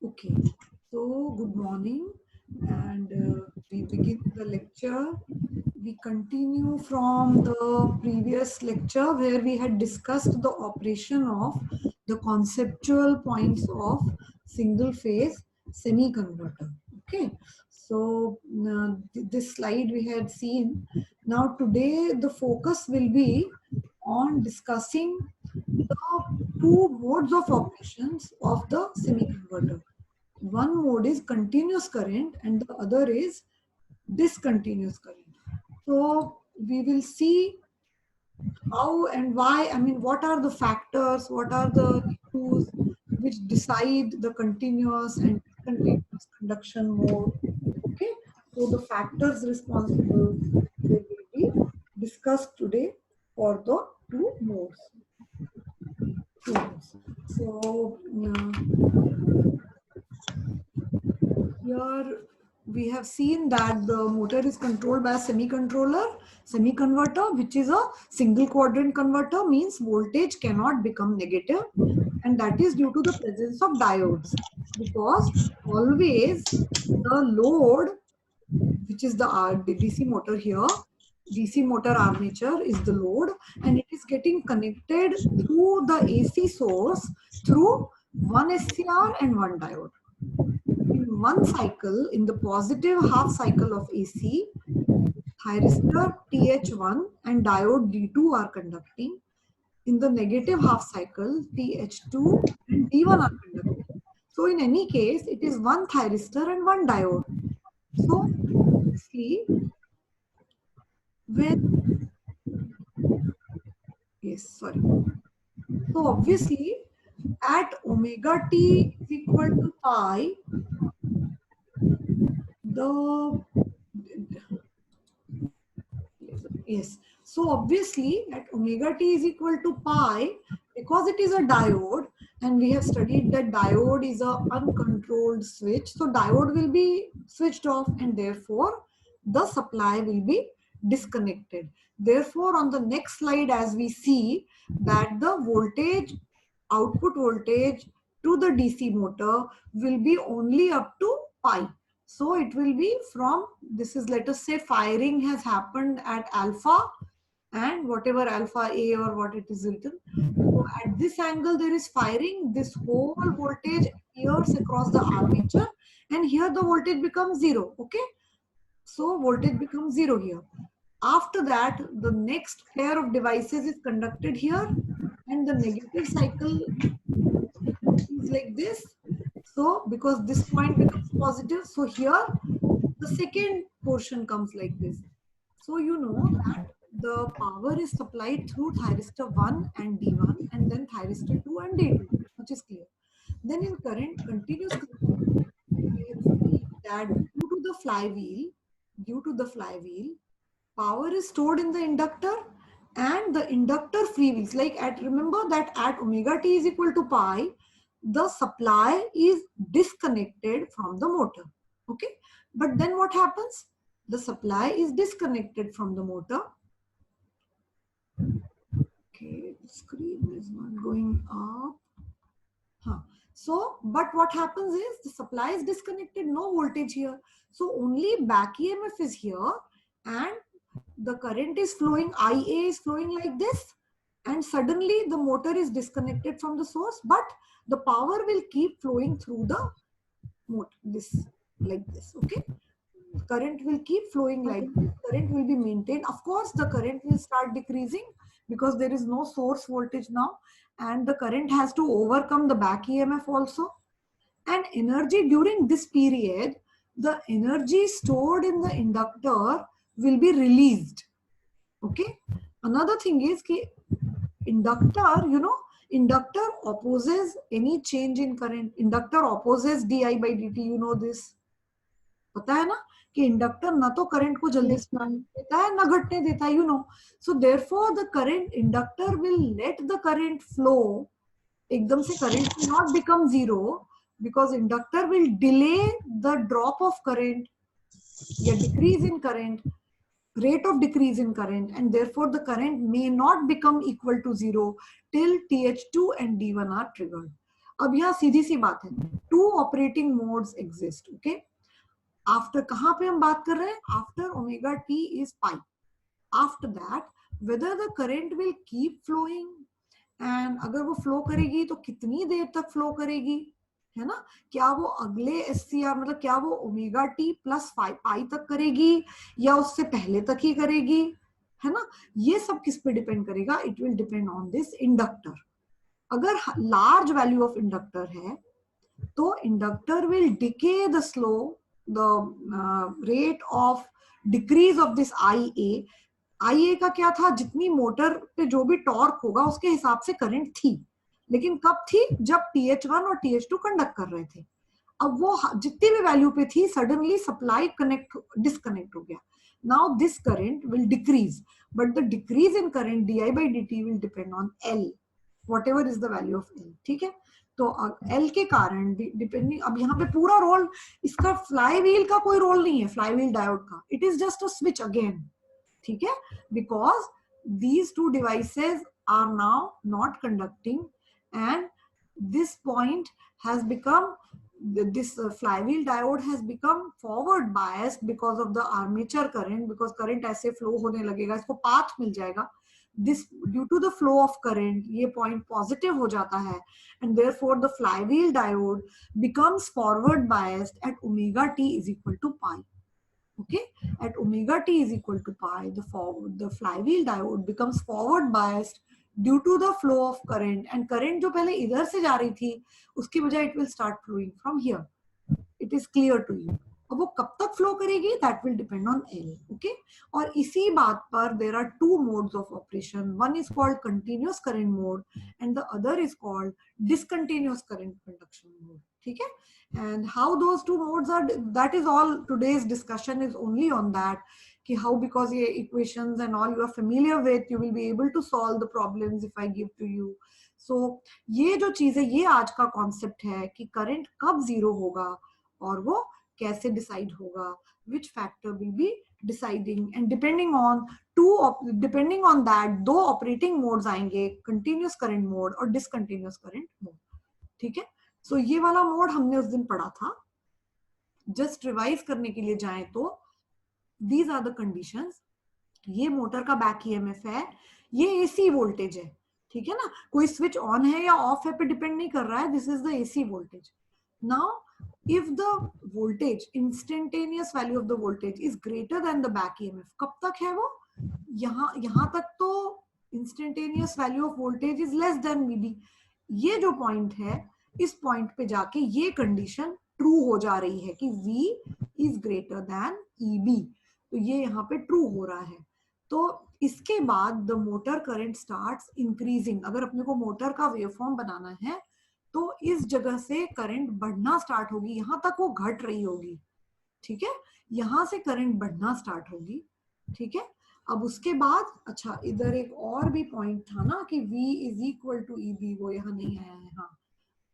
Okay, so good morning, and we begin the lecture. We continue from the previous lecture where we had discussed the operation of the conceptual points of single phase semi converter. Okay, so this slide we had seen. Now, today the focus will be on discussing the two modes of operations of the semi converter. One mode is continuous current and the other is discontinuous current. So we will see how and why, I mean, what are the factors, what are the issues which decide the continuous and discontinuous conduction mode. Okay, so the factors responsible, they will be discussed today for the two modes. So here we have seen that the motor is controlled by a semi-converter, which is a single quadrant converter, means voltage cannot become negative, and that is due to the presence of diodes, because always the load, which is the DC motor here, DC motor armature is the load, and it is getting connected through the AC source through one SCR and one diode. In one cycle, in the positive half cycle of AC, thyristor TH1 and diode D2 are conducting. In the negative half cycle, TH2 and D1 are conducting. So in any case, it is one thyristor and one diode. So obviously, when, yes, sorry. So obviously, at omega t is equal to pi, the yes. So obviously at omega t is equal to pi, because it is a diode and we have studied that diode is a uncontrolled switch. So diode will be switched off and therefore the supply will be disconnected. Therefore on the next slide, as we see that the voltage, output voltage to the DC motor will be only up to pi. So it will be from, this is, let us say firing has happened at alpha and whatever alpha A or what it is written. So at this angle there is firing, this whole voltage appears across the armature and here the voltage becomes zero. Okay. So voltage becomes zero here. After that, the next pair of devices is conducted here and the negative cycle is like this. So because this point becomes positive, so here the second portion comes like this. So you know that the power is supplied through thyristor 1 and D1 and then thyristor 2 and D2, which is clear. Then in current, continuous current, we have seen that due to the flywheel, power is stored in the inductor and the inductor freewheels. Like at, remember that at omega t is equal to pi, the supply is disconnected from the motor. Okay. But then what happens? The supply is disconnected from the motor. Okay, the screen is not going up. Huh. So, but what happens is the supply is disconnected, no voltage here. So only back EMF is here and the current is flowing, IA is flowing like this, and suddenly the motor is disconnected from the source, but the power will keep flowing through the motor, this, like this. Okay. Current will keep flowing like this. Current will be maintained. Of course, the current will start decreasing because there is no source voltage now, and the current has to overcome the back EMF also. And energy during this period, the energy stored in the inductor will be released. Okay. Another thing is कि inductor, you know, inductor opposes any change in current. Inductor opposes di by dt. You know this. पता है ना कि inductor ना तो current को जल्दी देता है ना घटने देता है, you know. So therefore the current inductor will let the current flow. एकदम से current will not become zero because inductor will delay the drop of current, या decrease in current, rate of decrease in current, and therefore the current may not become equal to zero till TH2 and D1 are triggered. अब यहाँ सीधी सी बात है, 2 operating modes exist, okay. After कहाँ पे हम बात कर रहे हैं, after omega T is pi, after that whether the current will keep flowing, and अगर वो फ्लो करेगी तो कितनी देर तक फ्लो करेगी, है ना। क्या वो अगले SCR मतलब क्या वो ओमेगा टी प्लस पाई तक करेगी या उससे पहले तक ही करेगी, है ना। ये सब किस पे डिपेंड करेगा, it will depend on this inductor. अगर लार्ज वैल्यू ऑफ इंडक्टर है तो inductor will decay the slow the rate of decrease of this IA का क्या था, जितनी मोटर पे जो भी टॉर्क होगा उसके हिसाब से करंट थी, लेकिन कब थी, जब TH1 और TH2 कंडक्ट कर रहे थे। अब वो जितनी भी वैल्यू पे थी, सडनली सप्लाई डिस्कनेक्ट हो गया। Now this current will decrease, but the decrease in current di/dt will depend on L, whatever is the value of L, ठीक है। तो L के कारण डिपेंडिंग, अब यहाँ पे पूरा रोल इसका फ्लाई व्हील का कोई रोल नहीं है, फ्लाई व्हील डायोड का, it is just a switch again, ठीक है। Because these two devices are now not conducting, and this point has become, this flywheel diode has become forward biased because of the armature current, because current ऐसे flow होने लगेगा, इसको path मिल जाएगा, this due to the flow of current ये point positive हो जाता है, and therefore the flywheel diode becomes forward biased at omega t is equal to pi, okay. At omega t is equal to pi, the flywheel diode becomes forward biased due to the flow of current, and current जो पहले इधर से जा रही थी उसकी बजाय it will start flowing from here, it is clear to you। अब वो कब तक फ्लो करेगी, that will depend on L, okay. और इसी बात पर there are 2 modes of operation, one is called continuous current mode and the other is called discontinuous current conduction mode, ठीक है। and how those 2 modes are, that is all today's discussion is only on that, कि how, because ये equations and all you are familiar with, you will be able to solve the problems if I give to you। so ये जो चीज है, ये आज का concept है कि करंट कब जीरो होगा और वो कैसे डिसाइड होगा, which factor will be deciding, and depending on that 2 operating modes आएंगे, कंटिन्यूअस करंट मोड और डिसकंटिन्यूअस करंट मोड, ठीक है। सो ये वाला मोड हमने उस दिन पढ़ा था, जस्ट रिवाइज करने के लिए जाएं तो दीज आर द कंडीशंस। ये मोटर का बैक EMF है, ये AC वोल्टेज है, ठीक है ना, कोई स्विच ऑन है या ऑफ है पे डिपेंड नहीं कर रहा है, this is the AC voltage. Now if the voltage, instantaneous value of the voltage is greater than the back EMF, कब तक है वो, यहाँ तक तो instantaneous value of voltage is less than VB, ये जो पॉइंट है, इस पॉइंट पे जाके ये कंडीशन ट्रू हो जा रही है कि V is greater than EB, तो ये यहाँ पे ट्रू हो रहा है। तो इसके बाद the motor current starts increasing, अगर अपने को मोटर का वेवफॉर्म बनाना है तो इस जगह से करंट बढ़ना स्टार्ट होगी, यहां तक वो घट रही होगी, ठीक है, यहां से करंट बढ़ना स्टार्ट होगी, ठीक है। अब उसके बाद, अच्छा इधर एक और भी पॉइंट था ना कि V is equal to EB, वो यहाँ नहीं आया है, हाँ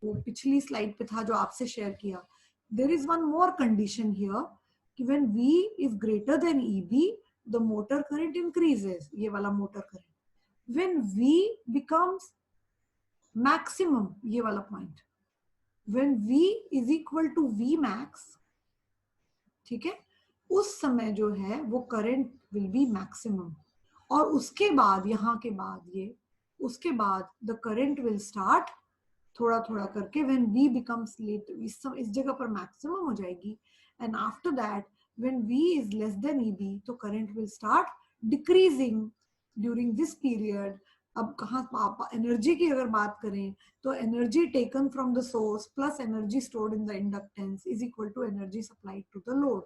वो पिछली स्लाइड पे था जो आपसे शेयर किया। There is one more condition here कि when V is greater than EB the motor current increases, ये वाला motor current. When V becomes maximum, ये वाला point, when V is equal to V max, ठीक है, उस समय जो है वो करंट विल बी मैक्सिमम, और उसके बाद यहाँ के बाद ये, उसके बाद द करंट विल स्टार्ट थोड़ा थोड़ा करके, when V becomes late, इस जगह पर मैक्सिमम हो जाएगी, and after that when V is less than EB तो current will start decreasing during this period. अब कहाँ एनर्जी की अगर बात करें तो energy taken from the source plus energy stored in the inductance is equal to energy supplied to the load.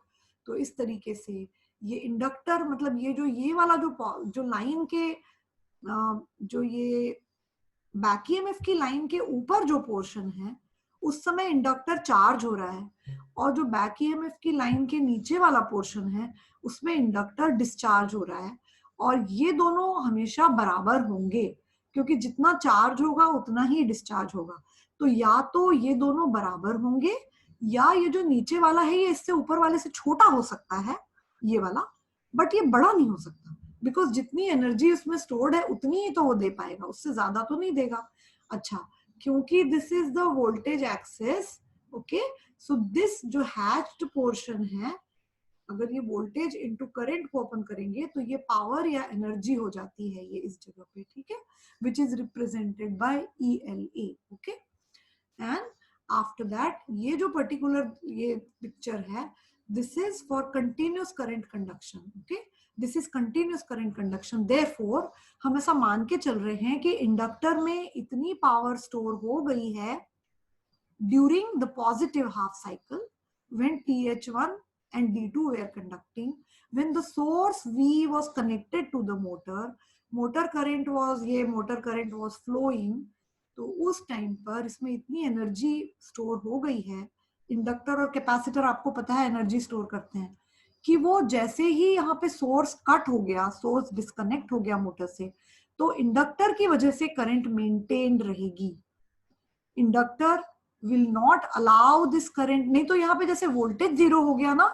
तो इस तरीके से ये इंडक्टर, मतलब ये वाला जो लाइन के जो ये बैक EMF की लाइन के ऊपर जो पोर्शन है उस समय इंडक्टर चार्ज हो रहा है, और जो बैक EMF की लाइन के नीचे वाला पोर्शन है उसमें इंडक्टर डिस्चार्ज हो रहा है, और ये दोनों हमेशा बराबर होंगे क्योंकि जितना चार्ज होगा उतना ही डिस्चार्ज होगा। तो या तो ये दोनों बराबर होंगे या ये जो नीचे वाला है ये इससे ऊपर वाले से छोटा हो सकता है, ये वाला, बट ये बड़ा नहीं हो सकता बिकॉज जितनी एनर्जी उसमें स्टोर्ड है उतनी ही तो वो दे पाएगा, उससे ज्यादा तो नहीं देगा। अच्छा, क्योंकि this is the voltage axis, okay. So this जो हैच्ड पोर्शन है, अगर ये वोल्टेज इनटू करंट को ओपन करेंगे तो ये पावर या एनर्जी हो जाती है ये इस जगह पे, ठीक है, which is represented by ELA, okay. And after that ये जो पर्टिकुलर ये पिक्चर है, this is for continuous current conduction, okay. This is continuous current conduction, therefore हम ऐसा मान के चल रहे हैं कि इंडक्टर में इतनी पावर स्टोर हो गई है during the positive half cycle when TH1 and D2 were conducting, when the source V was connected to the motor current was flowing, तो उस टाइम पर इसमें इतनी एनर्जी स्टोर हो गई है, इंडक्टर और कैपेसिटर आपको पता है एनर्जी स्टोर करते हैं, कि वो जैसे ही यहाँ पे सोर्स कट हो गया, सोर्स डिस्कनेक्ट हो गया मोटर से, तो इंडक्टर की वजह से करंट मेंटेन्ड रहेगी। Inductor will not allow this current, नहीं तो यहाँ पे जैसे वोल्टेज जीरो हो गया ना,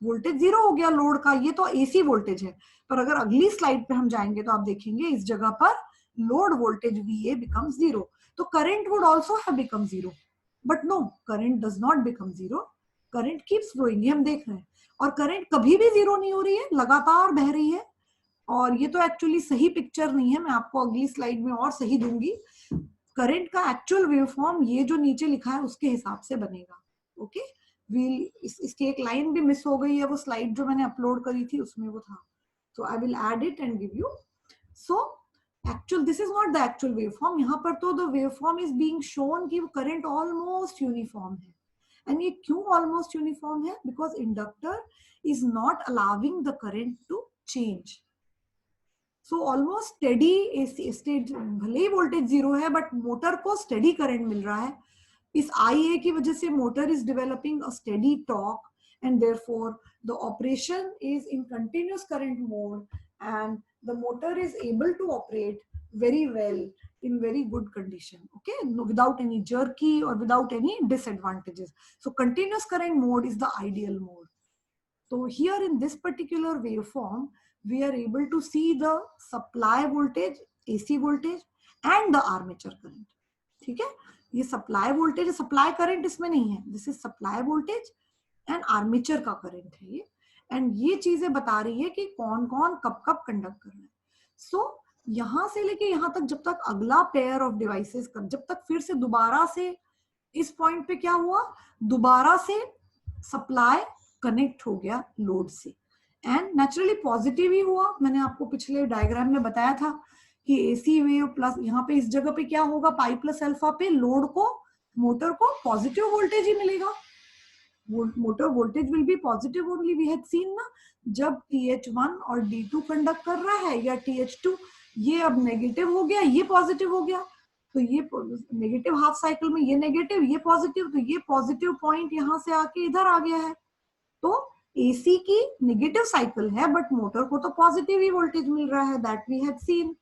वोल्टेज जीरो हो गया लोड का, ये तो एसी वोल्टेज है, पर अगर अगली स्लाइड पे हम जाएंगे तो आप देखेंगे इस जगह पर load voltage VA becomes zero, तो current would also have become zero, but no, current does not become zero, current keeps flowing, ये हम देख रहे हैं, और करंट कभी भी जीरो नहीं हो रही है, लगातार बह रही है। और ये तो एक्चुअली सही पिक्चर नहीं है, मैं आपको अगली स्लाइड में और सही दूंगी। करंट का एक्चुअल वेवफॉर्म ये जो नीचे लिखा है उसके हिसाब से बनेगा, ओके। इसकी एक लाइन भी मिस हो गई है, वो स्लाइड जो मैंने अपलोड करी थी उसमें वो था, so I will add it and give you. So actual, this is not the actual waveform, यहाँ पर तो the waveform is being shown कि current almost uniform है, and ये क्यों almost uniform है, because inductor is not allowing the current to change. So almost steady state, भले ही voltage zero है बट मोटर को स्टेडी करंट मिल रहा है, इस IA की वजह से motor is developing a steady torque, and therefore the operation is in continuous current mode and the motor is able to operate very well in very good condition, okay, no, without any jerky or without any disadvantages. So continuous current mode is the ideal mode. So here in this particular waveform, we are able to see the supply voltage, AC voltage and the armature current. ठीक है, ये supply voltage, supply current इसमें नहीं है, this is supply voltage and armature का current है ये, and ये चीजें बता रही है कि कौन कौन कब कब कंडक्ट कर रहा है। सो यहां से लेके यहां तक, जब तक अगला पेयर ऑफ डिवाइसेस, जब तक फिर से दोबारा से इस पॉइंट पे क्या हुआ, दोबारा से सप्लाई कनेक्ट हो गया लोड से, एंड नेचुरली पॉजिटिव ही हुआ। मैंने आपको पिछले डायग्राम में बताया था कि AC वेव प्लस, यहाँ पे इस जगह पे क्या होगा, पाई प्लस अल्फा पे लोड को, मोटर को पॉजिटिव वोल्टेज ही मिलेगा, motor voltage will be positive only, we had seen ना, जब TH1 और D2 कंडक्ट कर रहा है, या TH2, ये अब नेगेटिव हो गया, ये पॉजिटिव हो गया, तो ये नेगेटिव हाफ साइकिल में ये नेगेटिव, ये पॉजिटिव, तो ये पॉजिटिव पॉइंट यहाँ से आके इधर आ गया है, तो AC की नेगेटिव साइकिल है बट मोटर को तो पॉजिटिव ही वोल्टेज मिल रहा है, दैट वी हैड सीन,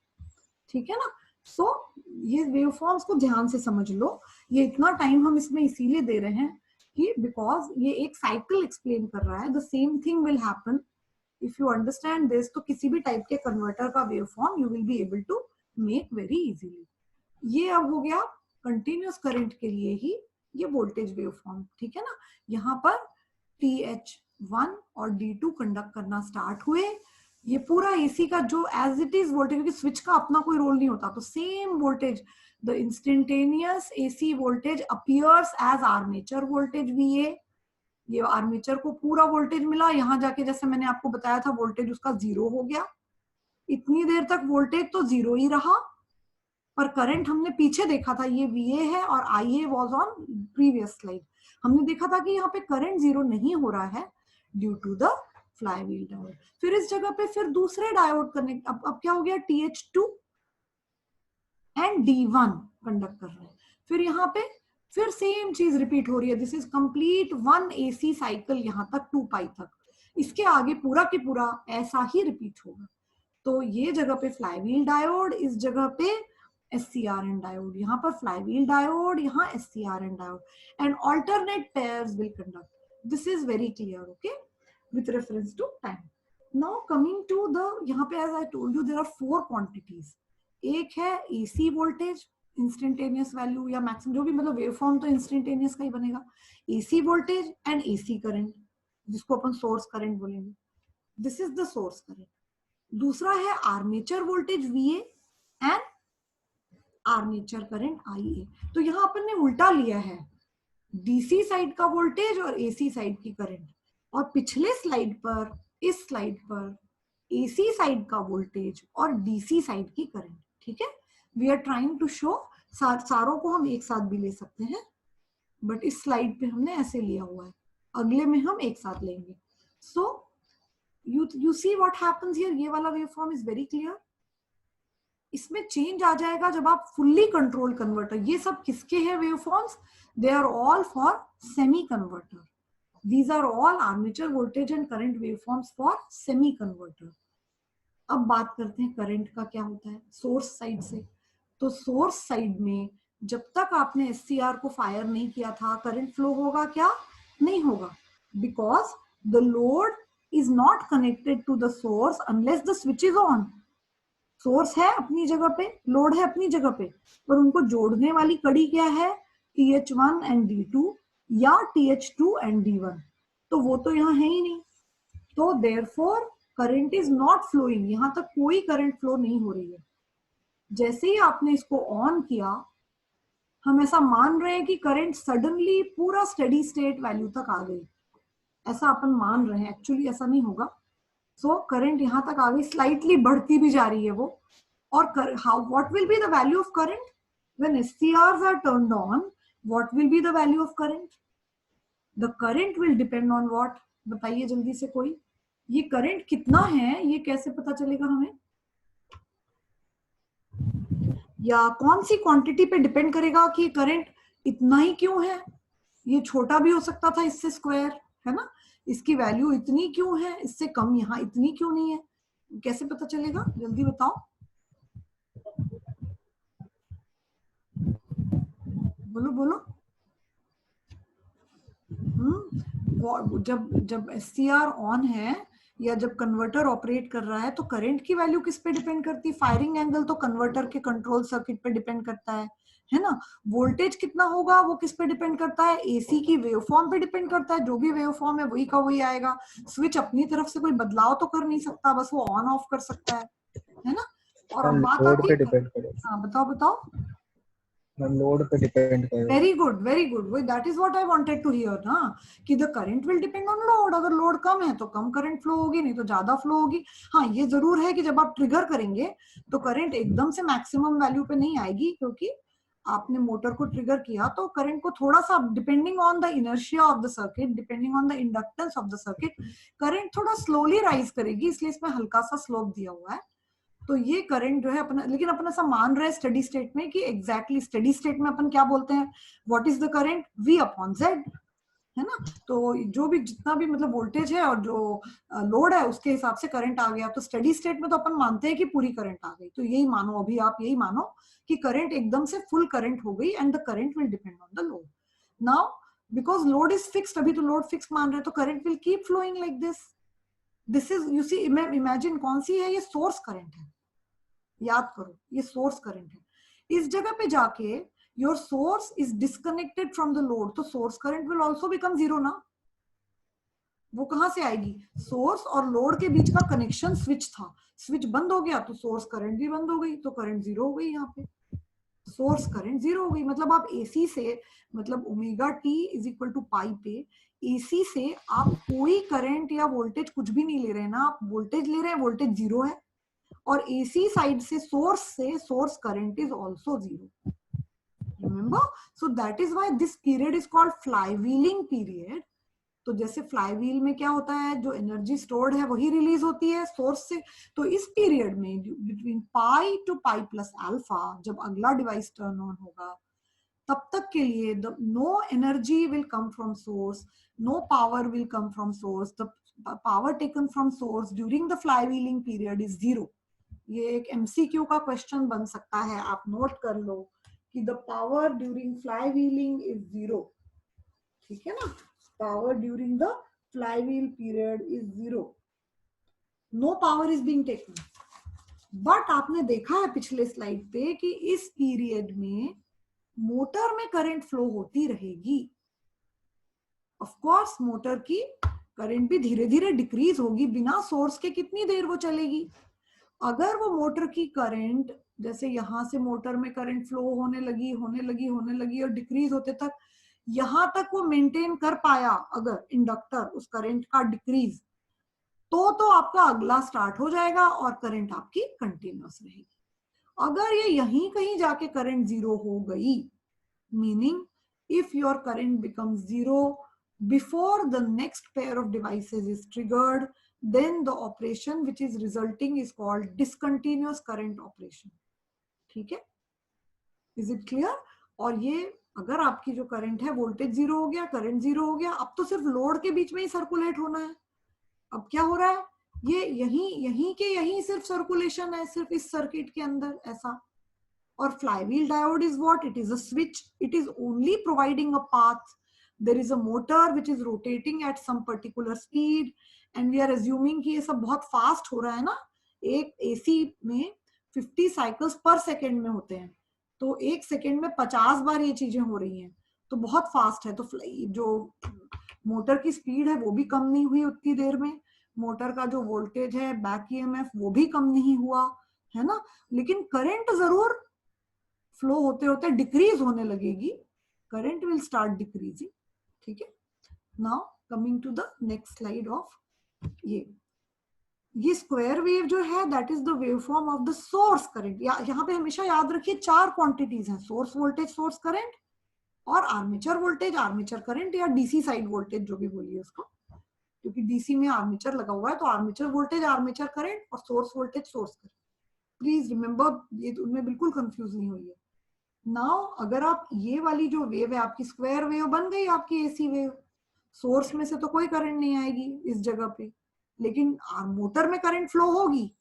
ठीक है ना। सो ये वेवफॉर्म्स को ध्यान से समझ लो, ये इतना टाइम हम इसमें इसीलिए दे रहे हैं कि बिकॉज ये एक साइकिल एक्सप्लेन कर रहा है, the same thing will happen if you understand this, तो किसी भी टाइप के कन्वर्टर का waveform you will be able to make very easily. ये अब हो गया कंटिन्यूअस करंट के लिए ही ये वोल्टेज वेवफॉर्म, ठीक है ना। यहाँ पर TH1 और D2 कंडक्ट करना स्टार्ट हुए, ये पूरा AC का जो एज इट इज वोल्टेज, क्योंकि स्विच का अपना कोई रोल नहीं होता, तो same voltage, the instantaneous AC voltage appears as armature voltage VA, ये आर्मेचर को पूरा वोल्टेज मिला, यहाँ जाके जैसे मैंने आपको बताया था वोल्टेज उसका जीरो हो गया, इतनी देर तक वोल्टेज तो जीरो ही रहा, पर करंट हमने पीछे देखा था ये VA है और IA was on previous slide, हमने देखा था कि यहाँ पे करंट जीरो नहीं हो रहा है due to the flywheel diode. फिर इस जगह पे फिर दूसरे डायोड कनेक्ट, अब क्या हो गया, TH2 एंड D1 कंडक्ट कर रहे हैं, फिर यहाँ पे फिर सेम चीज रिपीट हो रही है, this is complete one AC cycle यहाँ तक 2 पाई तक, इसके आगे पूरा के पूरा ऐसा ही रिपीट होगा। तो ये जगह पे फ्लाईव्हील डायोड, इस जगह पे SCRN डायोड, यहाँ पर फ्लाईव्हील डायोड, यहाँ SCRN diode, and alternate pairs will conduct. This is very clear, okay, with reference to time. Now coming to the, यहाँ पे as I told you there are 4 quantities. एक है AC voltage, instantaneous value या maximum जो भी, मतलब wave form तो instantaneous का ही बनेगा। AC voltage and AC current, जिसको अपन सोर्स करंट बोलेंगे, this is the source current. दूसरा है armature voltage VA and armature current IA. तो यहां अपन ने उल्टा लिया है, डीसी साइड का वोल्टेज और एसी साइड की करंट, और पिछले स्लाइड पर, इस स्लाइड पर एसी साइड का वोल्टेज और डीसी साइड की करंट। ठीक है, we are trying to show, सारों को हम एक साथ भी ले सकते हैं, बट इस स्लाइड पे हमने ऐसे लिया हुआ है, अगले में हम एक साथ लेंगे। So you see what happens here, ये वाला wave form is very clear. इसमें चेंज आ जाएगा जब आप फुल्ली कंट्रोल कन्वर्टर, ये सब किसके हैं wave forms, they are all for semi converter, these are all armature voltage and current wave forms for semi converter. अब बात करते हैं करंट का क्या होता है सोर्स साइड से। तो सोर्स साइड में जब तक आपने एससीआर को फायर नहीं किया था, करंट फ्लो होगा क्या, नहीं होगा, because the load is not connected to the source unless the switch is on. Source है अपनी जगह पे, लोड है अपनी जगह पे, पर उनको जोड़ने वाली कड़ी क्या है, TH1 एंड D2 या TH2 एंड D1, तो वो तो यहाँ है ही नहीं। तो therefore current is not flowing, यहां तक कोई करंट फ्लो नहीं हो रही है। जैसे ही आपने इसको ऑन किया, हम ऐसा मान रहे हैं कि करंट सडनली पूरा स्टेडी स्टेट वैल्यू तक आ गई, ऐसा अपन मान रहे हैं, एक्चुअली ऐसा नहीं होगा। सो करंट यहां तक आ गई, स्लाइटली बढ़ती भी जा रही है वो। और how what will be the value of current when SCRs are turned on, what will be the value of current, the current will depend on what, बताइए जल्दी से कोई, ये करंट कितना है ये कैसे पता चलेगा हमें, या कौन सी क्वांटिटी पे डिपेंड करेगा कि करंट इतना ही क्यों है, ये छोटा भी हो सकता था इससे स्क्वायर, है ना, इसकी वैल्यू इतनी क्यों है, इससे कम यहाँ इतनी क्यों नहीं है, कैसे पता चलेगा, जल्दी बताओ, बोलो बोलो। जब जब SCR ऑन है या जब कन्वर्टर ऑपरेट कर रहा है, तो करंट की वैल्यू किस पे डिपेंड करती है, फायरिंग एंगल तो कन्वर्टर के कंट्रोल सर्किट पे डिपेंड करता है ना। वोल्टेज कितना होगा वो किस पे डिपेंड करता है, एसी की वेवफॉर्म पे डिपेंड करता है, जो भी वेवफॉर्म है वही का वही आएगा। स्विच अपनी तरफ से कोई बदलाव तो कर नहीं सकता, बस वो ऑन ऑफ कर सकता है ना। और अब बात लोड आती पे है, डिपेंड करेगा, हाँ बताओ बताओ। लोड पे डिपेंड करेगा। वेरी गुड वेरी गुड, वही that is what I wanted to hear ना, कि the current will depend on load, अगर लोड कम है तो कम करंट फ्लो होगी, नहीं तो ज्यादा फ्लो होगी। हाँ ये जरूर है कि जब आप ट्रिगर करेंगे तो करंट एकदम से मैक्सिमम वैल्यू पे नहीं आएगी, क्योंकि आपने मोटर को ट्रिगर किया तो करंट को थोड़ा सा, depending on the inertia of the circuit, depending on the inductance of the circuit, current थोड़ा स्लोली राइज करेगी, इसलिए इसमें हल्का सा स्लोप दिया हुआ है। तो ये करंट जो है अपना, लेकिन अपन ऐसा मान रहे हैं स्टडी स्टेट में कि एग्जैक्टली स्टडी स्टेट में अपन क्या बोलते हैं, what is the current, V upon Z, है ना। तो जो भी जितना भी मतलब वोल्टेज है और जो लोड है उसके हिसाब से करंट आ गया, तो स्टडी स्टेट में तो अपन मानते हैं कि पूरी करंट आ गई, तो यही मानो, अभी आप यही मानो कि करंट एकदम से फुल करंट हो गई and the current will depend on the load. Now because load is fixed, अभी तो लोड फिक्स मान रहे हैं, तो current will keep flowing like this. This is, you see, imagine कौन सी है, ये सोर्स करंट है, याद करो ये सोर्स करंट है। इस जगह पे जाके your source is disconnected from the load, तो source current will also become zero ना, वो कहां से आएगी, सोर्स और लोड के बीच का कनेक्शन स्विच था, स्विच बंद हो गया तो सोर्स करंट भी बंद हो गई, तो करंट जीरो हो गई, यहाँ पे सोर्स करंट जीरो हो गई। मतलब आप एसी से, मतलब omega T is equal to pi पे, एसी से आप कोई करंट या वोल्टेज कुछ भी नहीं ले रहे हैं ना, आप वोल्टेज ले रहे हैं, वोल्टेज जीरो है, और AC साइड से source current is also zero, remember. So that is why this period is called flywheeling period. तो जैसे फ्लाईव्हील में क्या होता है, जो एनर्जी स्टोर्ड है वही रिलीज होती है सोर्स से, तो इस पीरियड में between pi to pi plus alpha, जब अगला डिवाइस टर्न ऑन होगा, तब तक के लिए no energy will come from source, no power will come from source, the power taken from source during the flywheeling period is zero. ये एक MCQ का क्वेश्चन बन सकता है, आप नोट कर लो कि the power during fly wheeling is zero, ठीक है ना, power during the fly wheel period is zero, no power is being taken, but आपने देखा है पिछले स्लाइड पे कि इस पीरियड में मोटर में करंट फ्लो होती रहेगी। ऑफ कोर्स मोटर की करंट भी धीरे धीरे डिक्रीज होगी, बिना सोर्स के कितनी देर वो चलेगी। अगर वो मोटर की करंट जैसे यहां से मोटर में करंट फ्लो होने लगी और डिक्रीज होते तक यहां तक वो मेंटेन कर पाया, अगर इंडक्टर उस करंट का डिक्रीज, तो आपका अगला स्टार्ट हो जाएगा और करंट आपकी कंटिन्यूअस रहेगी। अगर ये यहीं कहीं जाके करंट जीरो हो गई, meaning if your current becomes zero before the next pair of devices is triggered, then the operation which is resulting is called discontinuous current operation. ठीक है, इज इट क्लियर? और ये अगर आपकी जो करंट है वोल्टेज जीरो हो गया, करंट जीरो हो गया, अब तो सिर्फ लोड के बीच में ही सर्कुलेट होना है। अब क्या हो रहा है, ये यहीं सिर्फ सर्कुलेशन है, सिर्फ इस सर्किट के अंदर ऐसा। Or flywheel diode is what? It is a switch. It is only providing a path. There is a motor which is rotating at some particular speed, and we are assuming कि ये सब बहुत fast हो रहा है ना। एक AC में 50 cycles per second में होते हैं, तो एक सेकेंड में 50 बार ये चीजें हो रही हैं, तो बहुत फास्ट है। तो जो मोटर की स्पीड है वो भी कम नहीं हुई उतनी देर में, मोटर का जो वोल्टेज है बैक ईएमएफ वो भी कम नहीं हुआ, है ना। लेकिन करंट जरूर फ्लो होते होते डिक्रीज होने लगेगी, करंट विल स्टार्ट डिक्रीजिंग। ठीक है, now coming to the next slide of ये स्क्वायर वेव जो है that is the wave form of the source current. यहाँ पे हमेशा याद रखिए चार क्वांटिटीज हैं, सोर्स वोल्टेज, सोर्स करंट और आर्मेचर वोल्टेज, आर्मेचर करंट या डीसी साइड वोल्टेज जो भी बोलिए उसको, क्योंकि डीसी में आर्मेचर लगा हुआ है तो आर्मेचर वोल्टेज, आर्मेचर करंट और source voltage, source current. Please remember, ये उनमें बिल्कुल कंफ्यूज नहीं होइए। नाउ अगर आप ये वाली जो वेव है आपकी स्क्वायर वेव बन गई आपकी एसी वेव, सोर्स में से तो कोई करंट नहीं आएगी इस जगह पे, लेकिन मोटर में करंट फ्लो होगी,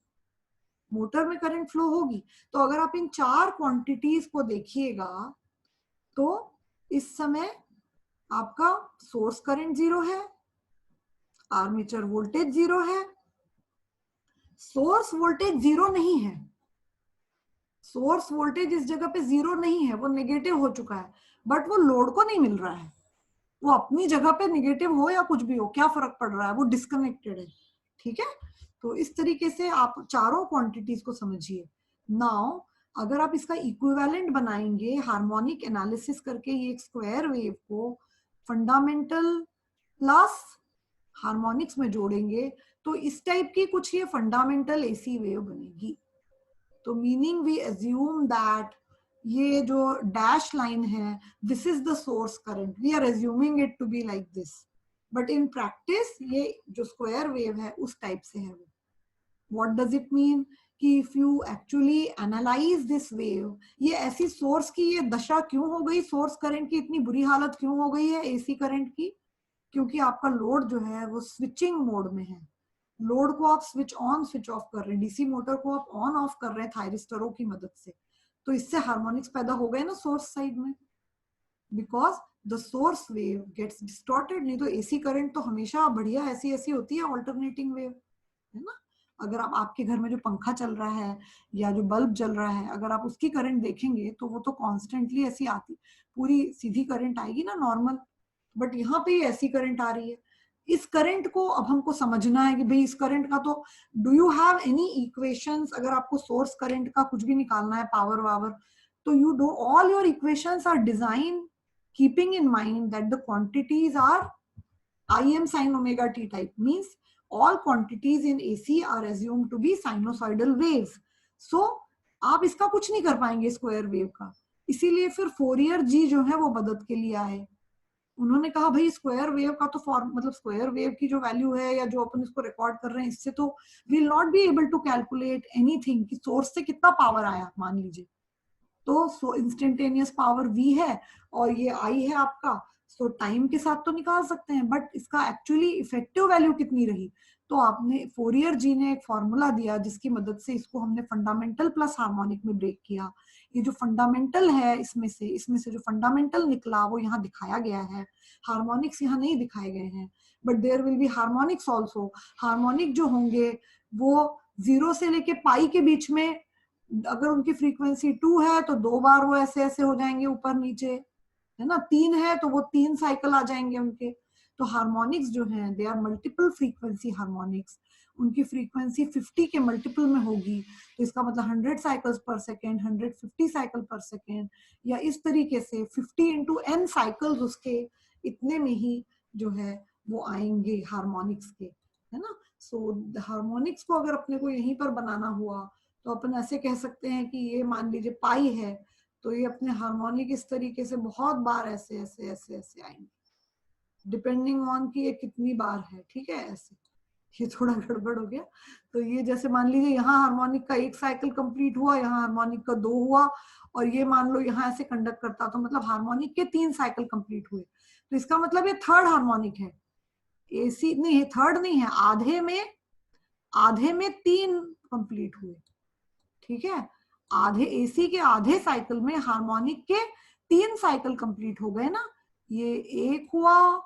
मोटर में करंट फ्लो होगी। तो अगर आप इन चार क्वांटिटीज को देखिएगा तो इस समय आपका सोर्स करंट जीरो है, आर्मेचर वोल्टेज जीरो है, सोर्स वोल्टेज जीरो नहीं है, सोर्स वोल्टेज इस जगह पे जीरो नहीं है, वो नेगेटिव हो चुका है, बट वो लोड को नहीं मिल रहा है। वो अपनी जगह पे नेगेटिव हो या कुछ भी हो, क्या फर्क पड़ रहा है, वो डिस्कनेक्टेड है। ठीक है, तो इस तरीके से आप चारों क्वांटिटीज को समझिए। नाउ अगर आप इसका इक्विवेलेंट बनाएंगे हार्मोनिक एनालिसिस करके, ये एक स्क्वायर वेव को फंडामेंटल प्लस हार्मोनिक्स में जोड़ेंगे तो इस टाइप की कुछ ये फंडामेंटल एसी वेव बनेगी। तो मीनिंग वी एज्यूम दैट ये जो डैश लाइन है this is the source current, we are assuming it to be like this, but in practice ये जो स्क्वायर वेव है उस टाइप से है। व्हाट डज इट मीन कि if you actually analyse this wave, ये ऐसी सोर्स की ये दशा क्यों हो गई, सोर्स करंट की इतनी बुरी हालत क्यों हो गई है एसी करंट की, क्योंकि आपका लोड जो है वो स्विचिंग मोड में है। लोड को आप स्विच ऑन स्विच ऑफ कर रहे हैं, डीसी मोटर को आप ऑन ऑफ कर रहे हैं थायरिस्टरों की मदद से, तो इससे हार्मोनिक्स पैदा हो गए ना सोर्स साइड में, because the source wave gets distorted. नहीं तो एसी करंट तो हमेशा बढ़िया ऐसी ऐसी होती है, ऑल्टरनेटिंग वेव, है ना। अगर आप आपके घर में जो पंखा चल रहा है या जो बल्ब जल रहा है, अगर आप उसकी करंट देखेंगे तो वो तो कॉन्स्टेंटली ऐसी आती, पूरी सीधी करंट आएगी ना नॉर्मल, बट यहाँ पे ऐसी करंट आ रही है। इस करंट को अब हमको समझना है कि भाई इस करंट का तो do you have any equations, अगर आपको सोर्स करंट का कुछ भी निकालना है पावर वावर, तो you do all your equations are design keeping in mind that the quantities are Im sin omega t type, means all quantities in AC are assumed to be sinusoidal waves. So आप इसका कुछ नहीं कर पाएंगे square wave का, इसीलिए फिर Fourier जी जो है वो मदद के लिए आए। उन्होंने कहा भाई स्क्वायर वेव का तो फॉर्म, मतलब स्क्वायर वेव की जो वैल्यू है या जो अपन इसको रिकॉर्ड कर रहे हैं, इससे तो will not be able to calculate anything कि सोर्स से कितना पावर आया। मान लीजिए तो इंस्टेंटेनियस पावर v है और ये i है आपका, सो टाइम के साथ तो निकाल सकते हैं, बट इसका एक्चुअली इफेक्टिव वैल्यू कितनी रही, तो आपने फोरियर जी ने एक फॉर्मूला दिया जिसकी मदद से इसको हमने फंडामेंटल प्लस हार्मोनिक में ब्रेक किया। ये जो फंडामेंटल है इसमें से जो फंडामेंटल निकला वो यहाँ दिखाया गया है, हार्मोनिक्स यहाँ नहीं दिखाए गए हैं, but there will be harmonics also. Harmonic जो होंगे वो 0 से लेके पाई के बीच में अगर उनकी फ्रीक्वेंसी 2 है तो 2 बार वो ऐसे ऐसे हो जाएंगे ऊपर नीचे, है ना। 3 है तो वो 3 साइकिल आ जाएंगे उनके। तो हार्मोनिक्स जो हैं they are multiple frequency harmonics. उनकी फ्रीक्वेंसी 50 के मल्टीपल में होगी, तो इसका मतलब 100 साइकिल्स पर सेकेंड, 150 साइकिल पर सेकेंड, या इस तरीके से 50 इंटू n साइकिल्स उसके इतने में ही जो है वो आएंगे हार्मोनिक्स के, है ना। सो हार्मोनिक्स को अगर अपने को यहीं पर बनाना हुआ तो अपन ऐसे कह सकते हैं कि ये मान लीजिए पाई है, तो ये अपने हार्मोनिक इस तरीके से बहुत बार ऐसे ऐसे ऐसे ऐसे आएंगे, डिपेंडिंग ऑन कि ये कितनी बार है, ठीक है। ऐसे ये थोड़ा गड़बड़ हो गया। तो ये जैसे मान लीजिए यहाँ हार्मोनिक का 1 साइकिल कंप्लीट हुआ, यहाँ हार्मोनिक का 2 हुआ, और ये मान लो यहाँ ऐसे कंडक्ट करता, तो मतलब हार्मोनिक के 3 साइकिल कंप्लीट हुए, तो इसका मतलब ये थर्ड हार्मोनिक है। एसी नहीं है, थर्ड नहीं है, आधे में 3 कंप्लीट हुए, ठीक है। आधे एसी के आधे साइकिल में हार्मोनिक के 3 साइकिल कंप्लीट हो गए ना। ये एक हुआ,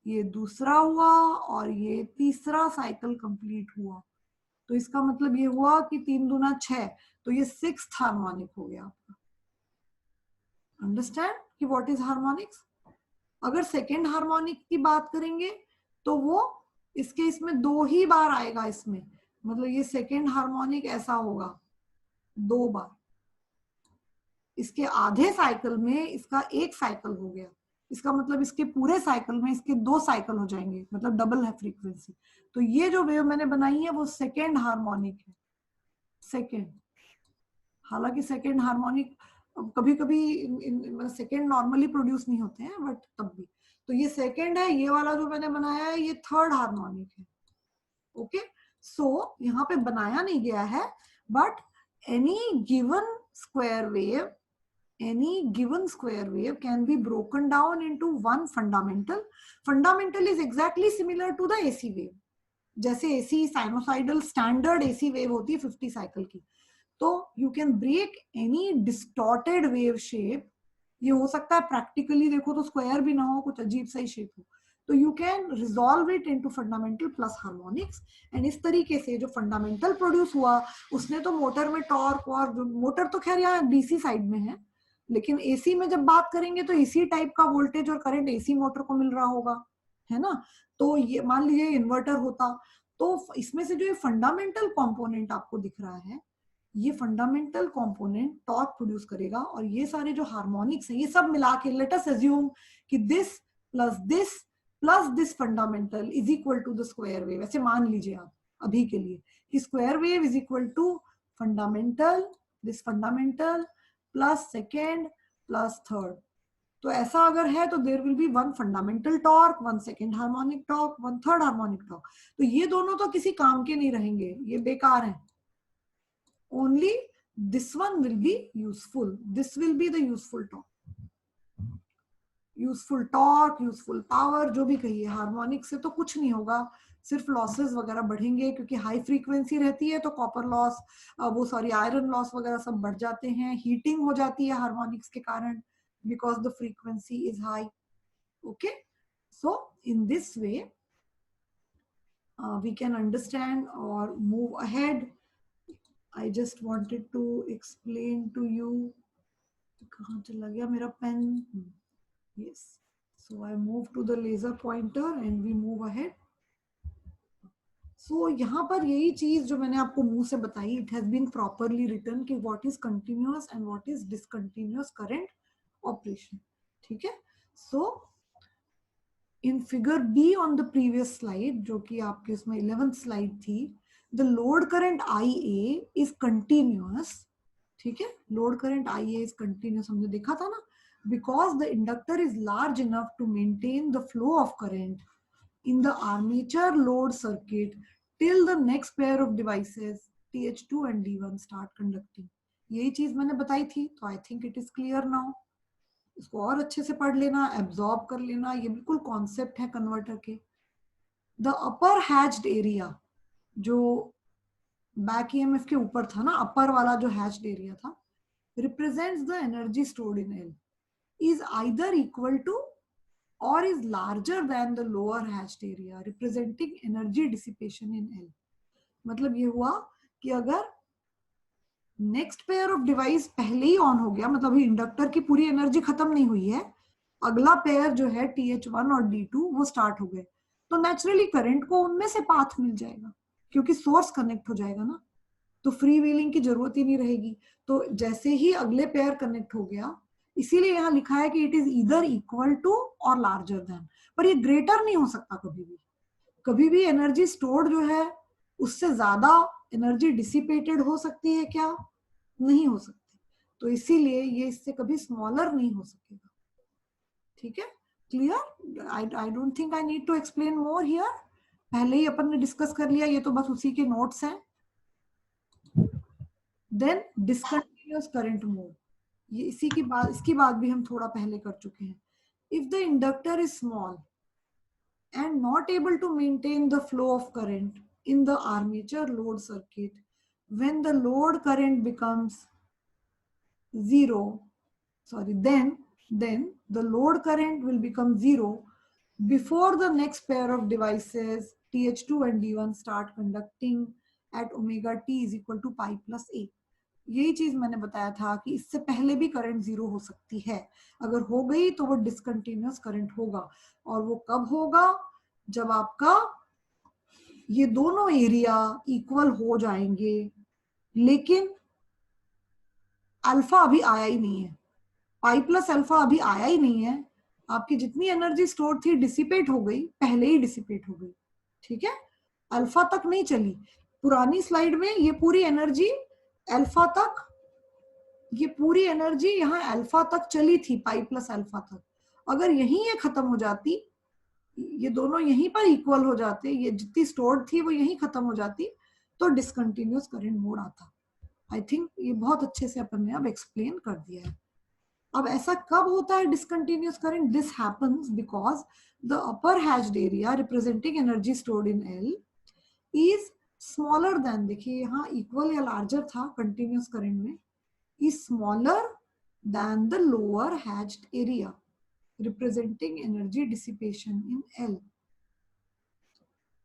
ये दूसरा हुआ, और ये तीसरा साइकिल कंप्लीट हुआ। तो इसका मतलब ये हुआ कि 3 दूना 6, तो ये 6th हार्मोनिक हो गया आपका। अंडरस्टैंड कि व्हाट इज हार्मोनिक्स। अगर सेकेंड हार्मोनिक की बात करेंगे तो वो इसके इसमें 2 ही बार आएगा इसमें, मतलब ये सेकेंड हार्मोनिक ऐसा होगा 2 बार। इसके आधे साइकिल में इसका 1 साइकिल हो गया, इसका मतलब इसके पूरे साइकिल में इसके 2 साइकिल हो जाएंगे, मतलब डबल है फ्रीक्वेंसी। तो ये जो वेव मैंने बनाई है वो सेकेंड हार्मोनिक है, सेकेंड। हालांकि सेकेंड हार्मोनिक कभी कभी सेकेंड नॉर्मली प्रोड्यूस नहीं होते हैं, बट तब भी। तो ये सेकेंड है, ये वाला जो मैंने बनाया है ये थर्ड हार्मोनिक है। ओके, सो यहाँ पे बनाया नहीं गया है, but any given square wave, any given square wave can be broken down into one fundamental. Fundamental is exactly similar to the AC wave. जैसे AC sinusoidal standard AC wave होती है 50 साइकिल की, तो you can break any distorted wave shape. ये हो सकता है practically देखो तो स्क्वायर भी ना हो, कुछ अजीब सा ही शेप हो, तो you can resolve it into fundamental plus harmonics. And इस तरीके से जो फंडामेंटल प्रोड्यूस हुआ उसने तो मोटर में टॉर्क, और मोटर तो खैर यहाँ डीसी साइड में है, लेकिन एसी में जब बात करेंगे तो इसी टाइप का वोल्टेज और करंट एसी मोटर को मिल रहा होगा, है ना। तो ये मान लीजिए इन्वर्टर होता, तो इसमें से जो ये फंडामेंटल कंपोनेंट आपको दिख रहा है, ये फंडामेंटल कंपोनेंट टॉर्क प्रोड्यूस करेगा, और ये सारे जो हार्मोनिक्स हैं ये सब मिला के लेट अस अज्यूम कि this plus this fundamental is equal to the square wave. ऐसे मान लीजिए आप अभी के लिए कि square wave is equal to fundamental, this fundamental plus second plus third. तो ऐसा अगर है तो there will be 1 fundamental torque, 1 second harmonic torque, 1 third harmonic torque. तो ये दोनों तो किसी काम के नहीं रहेंगे, ये बेकार है। only this one will be useful, this will be the useful torque, useful torque, useful power, जो भी कहिए। हार्मोनिक से तो कुछ नहीं होगा, सिर्फ लॉसेस वगैरह बढ़ेंगे, क्योंकि हाई फ्रीक्वेंसी रहती है तो कॉपर लॉस, वो सॉरी आयरन लॉस वगैरह सब बढ़ जाते हैं, हीटिंग हो जाती है हार्मोनिक्स के कारण because the frequency is high. Okay, so in this way we can understand or move ahead. I just wanted to explain to you. कहाँ चला गया मेरा pen? Yes. So I move to the laser pointer and we move ahead. So यहाँ पर यही चीज जो मैंने आपको मुंह से बताई, it has been properly written कि what is continuous and what is discontinuous current operation. ठीक है? So in figure B on the previous slide, जो कि आपके इसमें 11th slide थी, the load current IA is continuous. ठीक है, load current IA is continuous, हमने देखा था ना, because the inductor is large enough to maintain the flow of current in the armature load circuit till the next pair of devices TH2 and D1 start conducting. यही चीज मैंने बताई थी, तो I think it is clear now. इसको और अच्छे से पढ़ लेना, एब्जॉर्ब कर लेना, ये बिल्कुल कॉन्सेप्ट है कन्वर्टर के। द अपर हैच्ड एरिया, जो बैक ईएमएफ के ऊपर था ना, अपर वाला जो हैच्ड एरिया था, represents the energy stored in L, is either equal to or is larger than the lower hatched area, representing energy dissipation in L. मतलब ये हुआ कि अगर नेक्स्ट पेयर ऑफ डिवाइस पहले ही ऑन हो गया, मतलब इंडक्टर की पूरी एनर्जी खत्म नहीं हुई है, अगला पेयर जो है TH1 और D2 वो स्टार्ट हो गए, तो नेचुरली करंट को उनमें से पाथ मिल जाएगा, क्योंकि सोर्स कनेक्ट हो जाएगा ना, तो फ्री व्हीलिंग की जरूरत ही नहीं रहेगी। तो जैसे ही अगले पेयर कनेक्ट हो गया, इसीलिए यहाँ लिखा है कि it is either equal to और लार्जर देन, पर ये ग्रेटर नहीं हो सकता कभी भी। कभी भी एनर्जी स्टोर्ड जो है उससे ज्यादा एनर्जी डिसिपेटेड हो सकती है क्या? नहीं हो सकती। तो इसीलिए ये इससे कभी स्मॉलर नहीं हो सकेगा। ठीक है, clear? I don't think I need to explain more here, पहले ही अपन ने डिस्कस कर लिया, ये तो बस उसी के नोट्स हैं। देन डिसकंटिन्यूअस करंट मोड, ये इसकी बात भी हम थोड़ा पहले कर चुके हैं। If the inductor is small and not able to maintain the flow of current in the armature load circuit, when the load current becomes zero, then the load current will become zero before the next pair of devices TH2 and D1 start conducting at omega t is equal to pi plus a। यही चीज मैंने बताया था कि इससे पहले भी current zero हो सकती है, अगर हो गई तो वो डिसकंटिन्यूअस करंट होगा। और वो कब होगा? जब आपका ये दोनों एरिया इक्वल हो जाएंगे, लेकिन अल्फा अभी आया ही नहीं है, पाई प्लस अल्फा अभी आया ही नहीं है, आपकी जितनी एनर्जी स्टोर थी डिसिपेट हो गई, पहले ही डिसिपेट हो गई। ठीक है, अल्फा तक नहीं चली। पुरानी स्लाइड में ये पूरी एनर्जी अल्फा तक, ये पूरी एनर्जी यहाँ अल्फा तक चली थी, पाई प्लस अल्फा तक। अगर यहीं ये खत्म हो जाती, ये दोनों यहीं पर इक्वल हो जाते, ये जितनी स्टोर्ड थी वो यहीं खत्म हो जाती, तो डिसकंटिन्यूअस करंट मोड आता। आई थिंक ये बहुत अच्छे से अपन ने अब एक्सप्लेन कर दिया है। अब ऐसा कब होता है discontinuous current? This happens because the upper hatched area representing energy stored in L is smaller than, देखिए यहाँ इक्वल या लार्जर था कंटिन्यूअस करंट में, is smaller than the lower hatched area representing energy dissipation in L।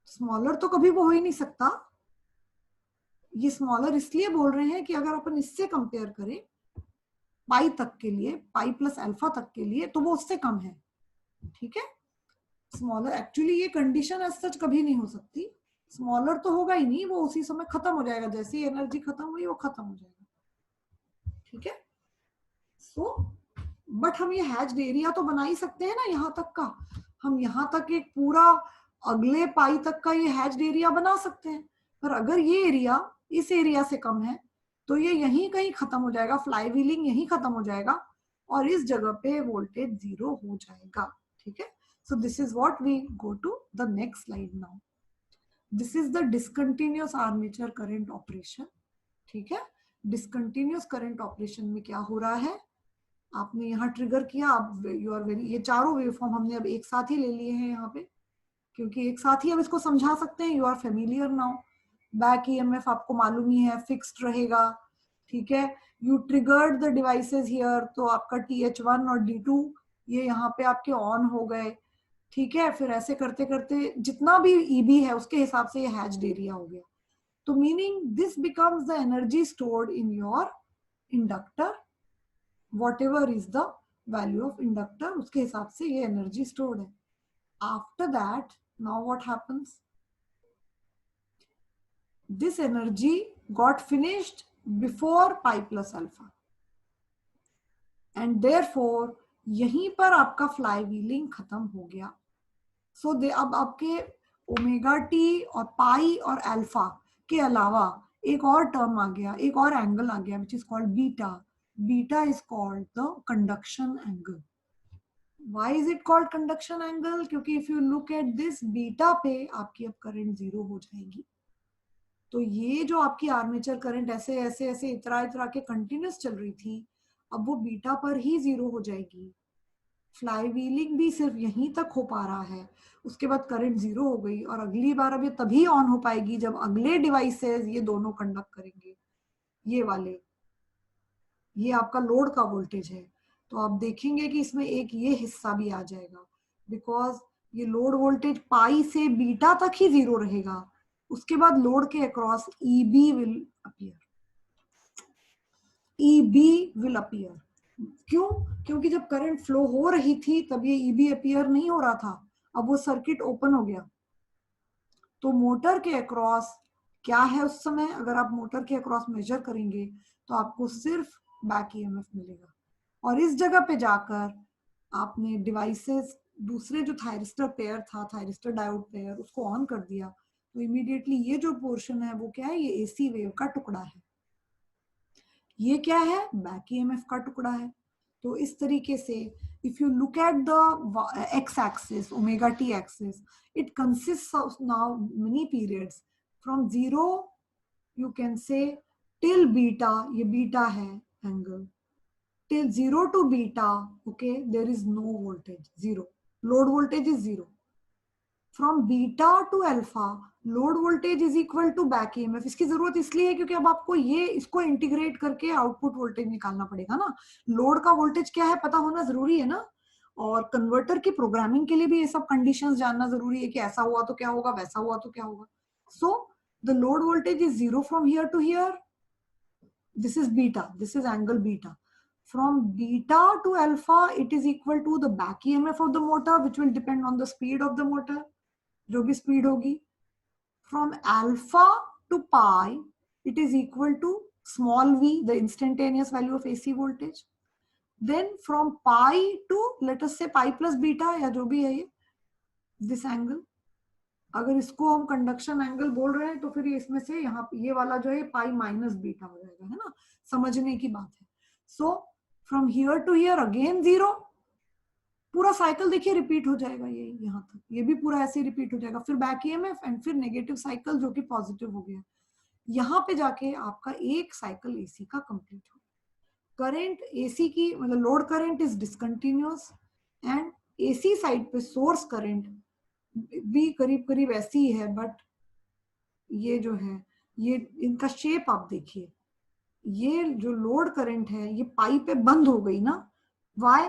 Smaller तो कभी वो हो ही नहीं सकता, ये स्मॉलर इसलिए बोल रहे हैं कि अगर अपन इससे कंपेयर करें पाई तक के लिए, पाई प्लस अल्फा तक के लिए, तो वो उससे कम है। ठीक है, स्मॉलर एक्चुअली ये कंडीशन एज सच कभी नहीं हो सकती, स्मॉलर तो होगा ही नहीं, वो उसी समय खत्म हो जाएगा, जैसे ही एनर्जी खत्म हुई वो खत्म हो जाएगा। ठीक है, सो बट हम ये हैच्ड एरिया तो बना ही सकते हैं ना, यहाँ तक का, हम यहाँ तक एक पूरा अगले पाई तक का ये हैच्ड एरिया बना सकते हैं। पर अगर ये एरिया इस एरिया से कम है तो ये यहीं कहीं खत्म हो जाएगा, फ्लाई व्हीलिंग यहीं खत्म हो जाएगा और इस जगह पे वोल्टेज जीरो हो जाएगा। ठीक है, so this is what we go to the next slide now. This is the discontinuous armature current operation. ठीक है, डिसकंटिन्यूअस करंट ऑपरेशन में क्या हो रहा है, आपने यहाँ ट्रिगर किया, आप यू आर वेरी, ये चारों वेवफॉर्म हमने अब एक साथ ही ले लिए हैं यहाँ पे, क्योंकि एक साथ ही अब इसको समझा सकते हैं। You are familiar now, back EMF आपको मालूम ही है, फिक्स्ड रहेगा। ठीक है, you triggered the devices here, तो आपका TH1 और D2 ये यहाँ पे आपके ऑन हो गए। ठीक है, फिर ऐसे करते करते जितना भी EB है उसके हिसाब से ये हैच्ड एरिया हो गया। तो meaning this becomes the energy stored in your inductor, whatever is the value of inductor, उसके हिसाब से ये एनर्जी स्टोर्ड है। After that, now what happens? This energy got finished before pi plus alpha, and therefore यहीं पर आपका fly wheeling खत्म हो गया। सो दे अब आपके ओमेगा टी और पाई और अल्फा के अलावा एक और टर्म आ गया, एक और एंगल आ गया, which is called beta. Beta is called the conduction angle. Why is it called conduction angle? क्योंकि if you look at this, beta पे आपकी अब करंट जीरो हो जाएगी। तो ये जो आपकी आर्मेचर करंट ऐसे ऐसे ऐसे इतरा इतरा के कंटिन्यूस चल रही थी, अब वो बीटा पर ही जीरो हो जाएगी। फ्लाई व्हीलिंग भी सिर्फ यहीं तक हो पा रहा है, उसके बाद करंट जीरो हो गई, और अगली बार अब ये तभी ऑन हो पाएगी जब अगले डिवाइसेस ये दोनों कंडक्ट करेंगे। ये वाले, ये आपका लोड का वोल्टेज है, तो आप देखेंगे कि इसमें एक ये हिस्सा भी आ जाएगा, बिकॉज ये लोड वोल्टेज पाई से बीटा तक ही जीरो रहेगा, उसके बाद लोड के across EB will appear, EB will appear. क्यों? क्योंकि जब करंट फ्लो हो रही थी तब ये ईबी अपीयर नहीं हो रहा था, अब वो सर्किट ओपन हो गया। तो मोटर के अक्रॉस क्या है उस समय, अगर आप मोटर के अक्रॉस मेजर करेंगे तो आपको सिर्फ बैक ईएमएफ मिलेगा। और इस जगह पे जाकर आपने डिवाइसेस, दूसरे जो थायरिस्टर पेयर था, थायरिस्टर डायोड पेयर, उसको ऑन कर दिया, तो इमीडिएटली ये जो पोर्शन है वो क्या है, ये एसी वेव का टुकड़ा है। ये क्या है, बैक ईएमएफ का टुकड़ा है। तो इस तरीके से if you look at the x-axis, omega t axis, it consists of now many periods from 0 you can say till beta, ये beta है angle, till 0 to beta, okay, there is no voltage, zero, load voltage is zero. From beta to alpha, load voltage is equal to back EMF. इसकी जरूरत इसलिए है क्योंकि अब आपको ये इसको इंटीग्रेट करके आउटपुट वोल्टेज निकालना पड़ेगा ना। लोड का वोल्टेज क्या है पता होना जरूरी है ना, और कन्वर्टर की प्रोग्रामिंग के लिए भी ये सब कंडीशंस जानना जरूरी है कि ऐसा हुआ तो क्या होगा, वैसा हुआ तो क्या होगा। So the load voltage is zero from here to here, this is beta, this is angle beta. From beta to alpha it is equal to the back EMF of the motor which will depend on the speed of the motor, जो भी speed होगी। From alpha to pi it is equal to small v, the instantaneous value of AC voltage. Then from pi to let us say pi plus beta या जो भी है ये, this angle, अगर इसको हम कंडक्शन एंगल बोल रहे हैं तो फिर इसमें से यहाँ ये वाला जो है पाई माइनस बीटा हो जाएगा, है ना, समझने की बात है। So from here to here again zero, पूरा साइकिल देखिए रिपीट हो जाएगा, ये यहाँ तक ये भी पूरा ऐसे रिपीट हो जाएगा, फिर बैक ईएमएफ एंड फिर नेगेटिव साइकिल जो कि पॉजिटिव हो गया। यहाँ पे जाके आपका एक साइकिल एसी का कंप्लीट हो। करंट एसी की मतलब load current is discontinuous and AC side पे सोर्स करंट भी करीब करीब ऐसी ही है, बट ये जो है ये इनका शेप आप देखिए, ये जो लोड करंट है ये पाई पे बंद हो गई ना, वाई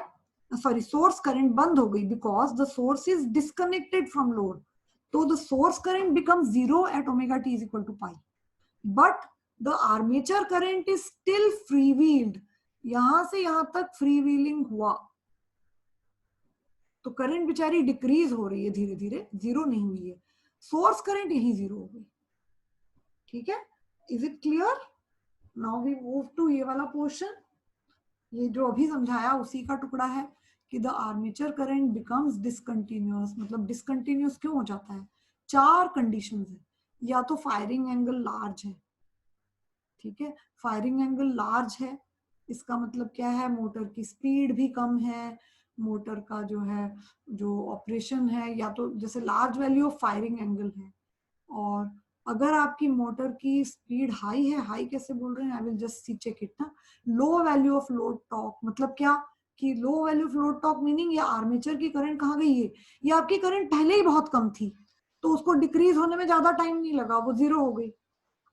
सॉरी सोर्स करंट बंद हो गई because the source is disconnected from load, तो the source current becomes zero at omega T is equal to pi, but the armature current is still free wheeled, यहां से यहां तक free wheeling हुआ तो करंट बेचारी डिक्रीज हो रही है धीरे धीरे, जीरो नहीं हुई है, सोर्स करंट यही जीरो हो गई। ठीक है, is it clear? Now we move to ये वाला पोर्शन, ये जो अभी समझाया उसी का टुकड़ा है कि the armature current becomes discontinuous. मतलब डिसकंटिन्यूअस क्यों हो जाता है, चार कंडीशंस है, या तो फायरिंग एंगल लार्ज है, ठीक है, फायरिंग एंगल लार्ज है इसका मतलब क्या है, मोटर की स्पीड भी कम है, मोटर का जो है जो ऑपरेशन है, या तो जैसे large value of firing angle है। और अगर आपकी मोटर की स्पीड हाई है, हाई कैसे बोल रहे हैं, I will just see check it ना, low value of load torque, मतलब क्या कि low value of load torque meaning ये आर्मेचर की करंट कहाँ गई है, ये आपकी करंट पहले ही बहुत कम थी तो उसको डिक्रीज होने में ज्यादा टाइम नहीं लगा, वो जीरो हो गई।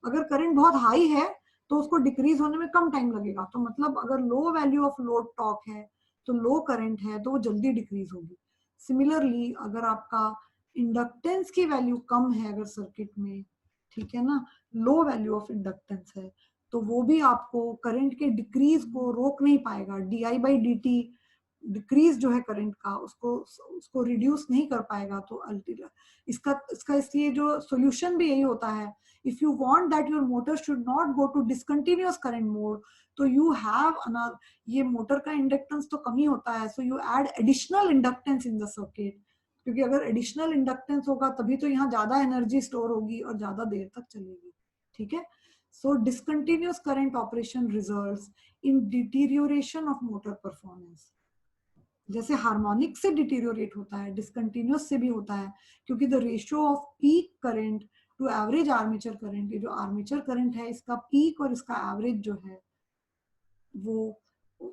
अगर करंट बहुत हाई है तो उसको डिक्रीज होने में कम टाइम लगेगा, तो मतलब अगर लो वैल्यू ऑफ लोड टॉर्क है तो लो करंट है तो वो जल्दी डिक्रीज होगी। सिमिलरली अगर आपका इंडक्टेंस की वैल्यू कम है अगर सर्किट में, ठीक है ना, लो वैल्यू ऑफ इंडक्टेंस है तो वो भी आपको करंट के डिक्रीज को रोक नहीं पाएगा, DI by D T decrease जो है करंट का उसको रिड्यूस नहीं कर पाएगा। तो इसका इसलिए जो सोल्यूशन भी यही होता है, if you want that your motor should not go to discontinuous current mode, तो you have another, ये मोटर का इंडक्टेंस तो कम ही होता है, so you add additional inductance in the circuit, क्योंकि अगर एडिशनल इंडक्टेंस होगा तभी तो यहाँ ज्यादा एनर्जी स्टोर होगी और ज्यादा देर तक चलेगी। ठीक है, so discontinuous current operation results in deterioration of motor performance. जैसे हार्मोनिक से डिटीरियोरेट होता है, डिसकंटिन्यूअस से भी होता है, क्योंकि the ratio of peak current to average armature current, ये जो आर्मेचर करंट है इसका पीक और इसका एवरेज जो है वो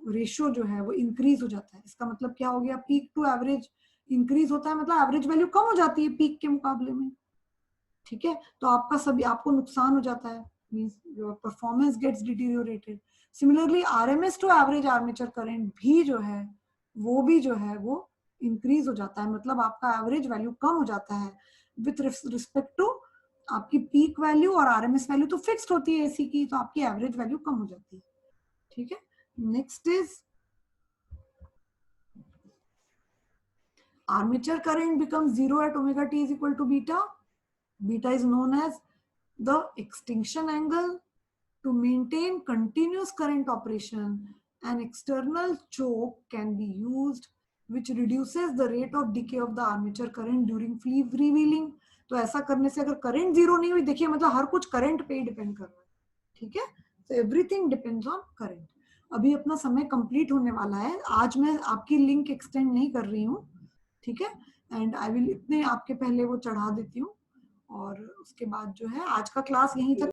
रेशियो जो है वो इंक्रीज हो जाता है। इसका मतलब क्या हो गया, पीक टू एवरेज इंक्रीज होता है, मतलब एवरेज वैल्यू कम हो जाती है पीक के मुकाबले में। ठीक है, तो आपका सभी आपको नुकसान हो जाता है, means your performance gets deteriorated. Similarly RMS to average armature current भी जो है वो भी जो है वो इंक्रीज हो जाता है, मतलब आपका एवरेज वैल्यू कम हो जाता है विथ रिस्पेक्ट टू आपकी पीक वैल्यू और आरएमएस वैल्यू तो फिक्स्ड होती है एसी की, तो आपकी एवरेज वैल्यू कम हो जाती है. ठीक है. Next is armature current becomes zero at omega t is equal to beta. Beta is known as the extinction angle. To maintain continuous current operation, an external choke can be used which reduces the rate of decay of the armature current during freewheeling. तो ऐसा करने से अगर current zero नहीं हुई, देखिए मतलब हर कुछ करंट पे ही डिपेंड कर रहा है. ठीक है. तो एवरीथिंग डिपेंड्स ऑन करंट. अभी अपना समय कंप्लीट होने वाला है. आज मैं आपकी लिंक एक्सटेंड नहीं कर रही हूँ. ठीक है. एंड आई विल इतने आपके पहले वो चढ़ा देती हूँ, और उसके बाद जो है आज का क्लास यहीं तक